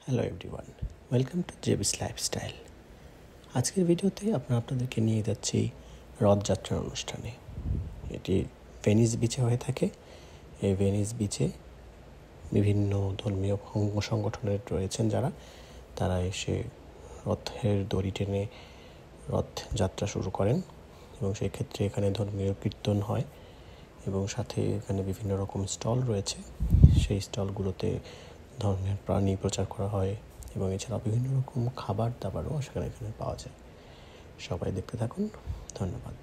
Hello everyone, welcome to জেবিস lifestyle. আজকের ভিডিওতে আপনাদেরকে নিয়ে যাচ্ছি রথযাত্রার অনুষ্ঠানে। এটি ভেনিস বিচে হয়ে থাকে। এই ভেনিস বিচে বিভিন্ন ধর্মীয় সংগঠনের রয়েছেন তারা এসে রথের দড়ি টেনে রথযাত্রা শুরু করেন এবং সেই ক্ষেত্রে এখানে ধর্মীয় কীর্তন হয় এবং সাথে এখানে বিভিন্ন রকম স্টল রয়েছে। সেই স্টলগুলোতে ধর্মের প্রাণী প্রচার করা হয় এবং এছাড়াও বিভিন্ন রকম খাবার দাবারও এখানে পাওয়া যায়। সবাই দেখতে থাকুন, ধন্যবাদ।